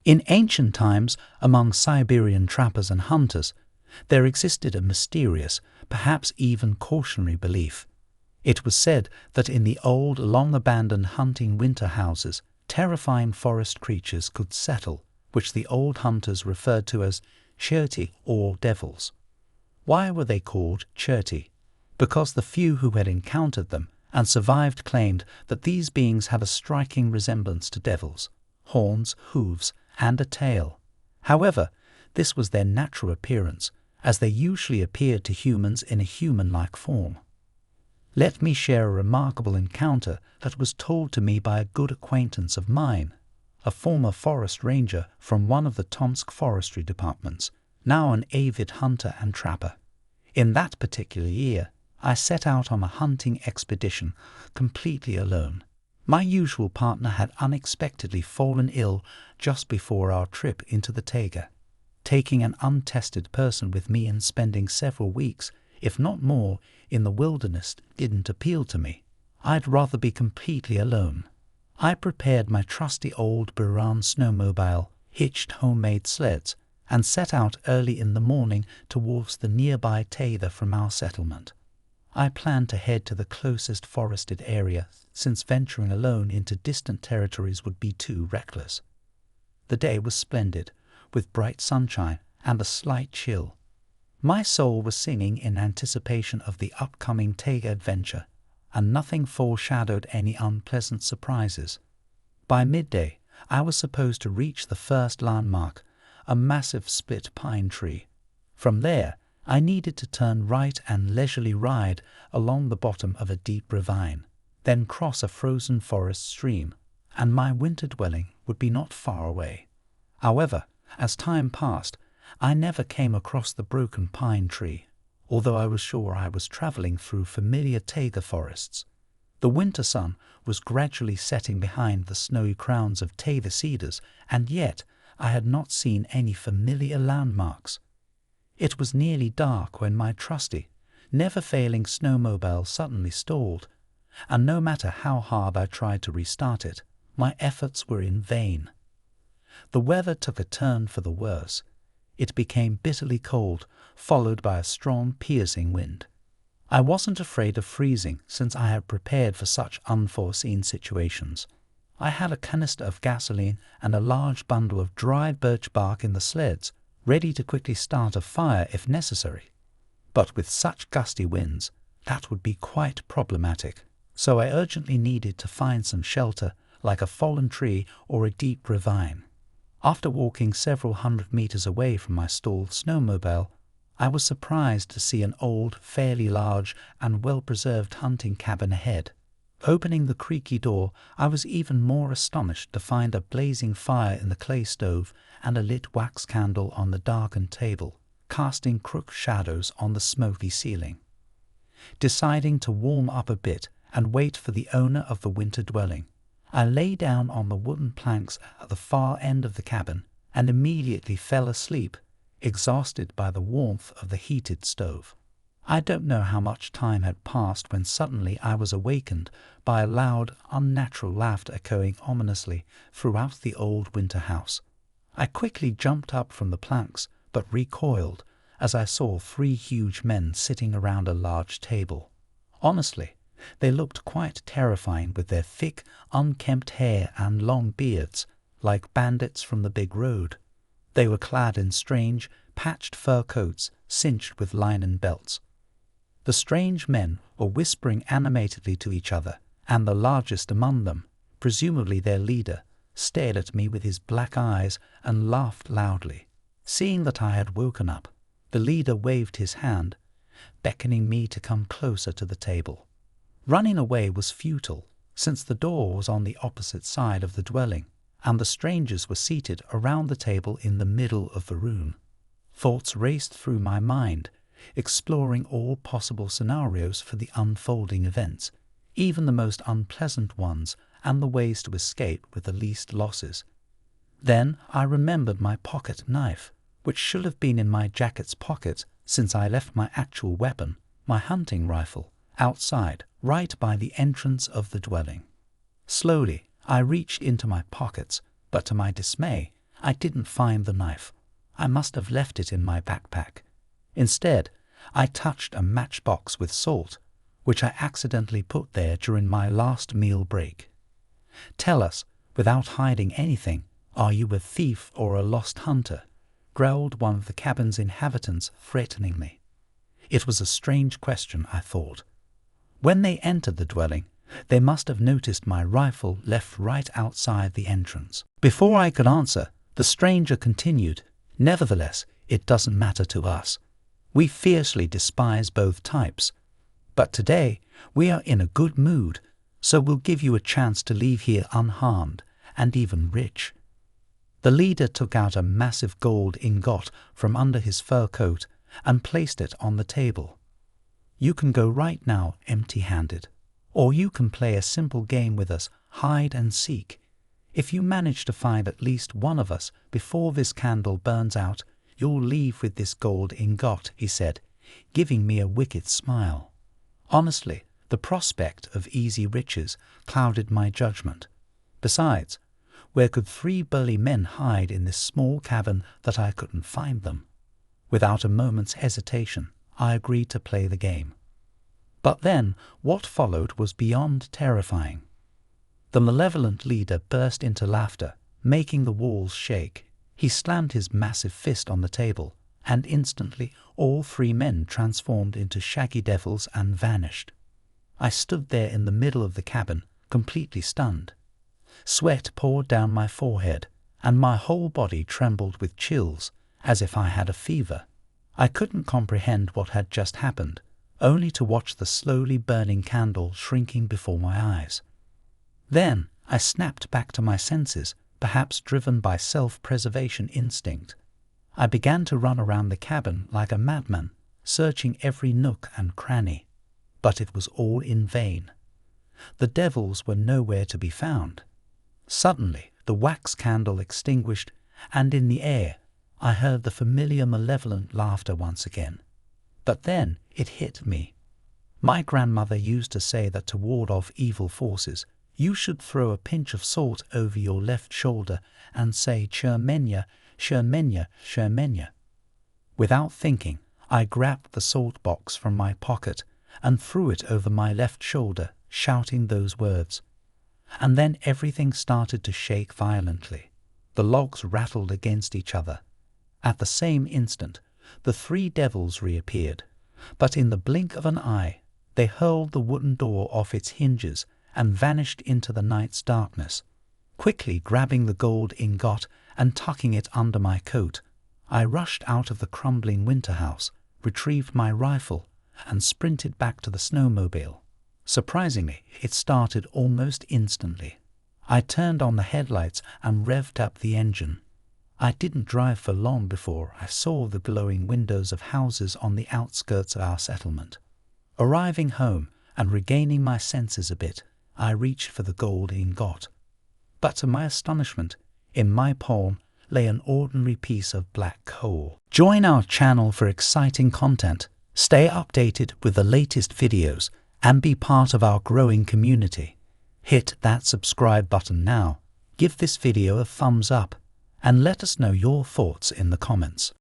In ancient times, among Siberian trappers and hunters, there existed a mysterious, perhaps even cautionary belief. It was said that in the old, long-abandoned hunting winter houses, terrifying forest creatures could settle, which the old hunters referred to as cherti or devils. Why were they called cherti? Because the few who had encountered them and survived claimed that these beings had a striking resemblance to devils: horns, hooves, and a tail. However, this was their natural appearance, as they usually appeared to humans in a human-like form. Let me share a remarkable encounter that was told to me by a good acquaintance of mine, a former forest ranger from one of the Tomsk forestry departments, now an avid hunter and trapper. In that particular year, I set out on a hunting expedition completely alone. My usual partner had unexpectedly fallen ill just before our trip into the taiga. Taking an untested person with me and spending several weeks, if not more, in the wilderness didn't appeal to me. I'd rather be completely alone. I prepared my trusty old Buran snowmobile, hitched homemade sleds, and set out early in the morning towards the nearby taiga from our settlement. I planned to head to the closest forested area, since venturing alone into distant territories would be too reckless. The day was splendid, with bright sunshine and a slight chill. My soul was singing in anticipation of the upcoming taiga adventure, and nothing foreshadowed any unpleasant surprises. By midday, I was supposed to reach the first landmark, a massive split pine tree. From there, I needed to turn right and leisurely ride along the bottom of a deep ravine, then cross a frozen forest stream, and my winter dwelling would be not far away. However, as time passed, I never came across the broken pine tree, although I was sure I was traveling through familiar taiga forests. The winter sun was gradually setting behind the snowy crowns of taiga cedars, and yet I had not seen any familiar landmarks. It was nearly dark when my trusty, never-failing snowmobile suddenly stalled, and no matter how hard I tried to restart it, my efforts were in vain. The weather took a turn for the worse. It became bitterly cold, followed by a strong, piercing wind. I wasn't afraid of freezing, since I had prepared for such unforeseen situations. I had a canister of gasoline and a large bundle of dry birch bark in the sleds, ready to quickly start a fire if necessary. But with such gusty winds, that would be quite problematic, so I urgently needed to find some shelter, like a fallen tree or a deep ravine. After walking several hundred meters away from my stalled snowmobile, I was surprised to see an old, fairly large and well-preserved hunting cabin ahead. Opening the creaky door, I was even more astonished to find a blazing fire in the clay stove and a lit wax candle on the darkened table, casting crooked shadows on the smoky ceiling. Deciding to warm up a bit and wait for the owner of the winter dwelling, I lay down on the wooden planks at the far end of the cabin and immediately fell asleep, exhausted by the warmth of the heated stove. I don't know how much time had passed when suddenly I was awakened by a loud, unnatural laughter echoing ominously throughout the old winter house. I quickly jumped up from the planks, but recoiled as I saw 3 huge men sitting around a large table. Honestly, they looked quite terrifying with their thick, unkempt hair and long beards, like bandits from the big road. They were clad in strange, patched fur coats cinched with linen belts. The strange men were whispering animatedly to each other, and the largest among them, presumably their leader, stared at me with his black eyes and laughed loudly. Seeing that I had woken up, the leader waved his hand, beckoning me to come closer to the table. Running away was futile, since the door was on the opposite side of the dwelling, and the strangers were seated around the table in the middle of the room. Thoughts raced through my mind, exploring all possible scenarios for the unfolding events, even the most unpleasant ones, and the ways to escape with the least losses. Then I remembered my pocket knife, which should have been in my jacket's pocket, since I left my actual weapon, my hunting rifle, outside, right by the entrance of the dwelling. Slowly, I reached into my pockets, but to my dismay, I didn't find the knife. I must have left it in my backpack. Instead, I touched a matchbox with salt, which I accidentally put there during my last meal break. "Tell us, without hiding anything, are you a thief or a lost hunter?" growled one of the cabin's inhabitants threateningly. It was a strange question, I thought. When they entered the dwelling, they must have noticed my rifle left right outside the entrance. Before I could answer, the stranger continued, "Nevertheless, it doesn't matter to us. We fiercely despise both types. But today, we are in a good mood, so we'll give you a chance to leave here unharmed and even rich." The leader took out a massive gold ingot from under his fur coat and placed it on the table. "You can go right now empty-handed, or you can play a simple game with us, hide and seek. If you manage to find at least one of us before this candle burns out, you'll leave with this gold ingot," he said, giving me a wicked smile. Honestly, the prospect of easy riches clouded my judgment. Besides, where could 3 burly men hide in this small cabin that I couldn't find them? Without a moment's hesitation, I agreed to play the game. But then, what followed was beyond terrifying. The malevolent leader burst into laughter, making the walls shake. He slammed his massive fist on the table, and instantly all 3 men transformed into shaggy devils and vanished. I stood there in the middle of the cabin, completely stunned. Sweat poured down my forehead, and my whole body trembled with chills, as if I had a fever. I couldn't comprehend what had just happened, only to watch the slowly burning candle shrinking before my eyes. Then I snapped back to my senses, perhaps driven by self-preservation instinct. I began to run around the cabin like a madman, searching every nook and cranny. But it was all in vain. The devils were nowhere to be found. Suddenly, the wax candle extinguished, and in the air, I heard the familiar malevolent laughter once again. But then it hit me. My grandmother used to say that to ward off evil forces, you should throw a pinch of salt over your left shoulder and say, "Shermenya, Shermenya, Shermenya." Without thinking, I grabbed the salt box from my pocket and threw it over my left shoulder, shouting those words. And then everything started to shake violently. The logs rattled against each other. At the same instant, the 3 devils reappeared, but in the blink of an eye, they hurled the wooden door off its hinges and vanished into the night's darkness. Quickly grabbing the gold ingot and tucking it under my coat, I rushed out of the crumbling winter house, retrieved my rifle, and sprinted back to the snowmobile. Surprisingly, it started almost instantly. I turned on the headlights and revved up the engine. I didn't drive for long before I saw the glowing windows of houses on the outskirts of our settlement. Arriving home and regaining my senses a bit, I reached for the gold ingot. But to my astonishment, in my palm lay an ordinary piece of black coal. Join our channel for exciting content, stay updated with the latest videos, and be part of our growing community. Hit that subscribe button now, give this video a thumbs up, and let us know your thoughts in the comments.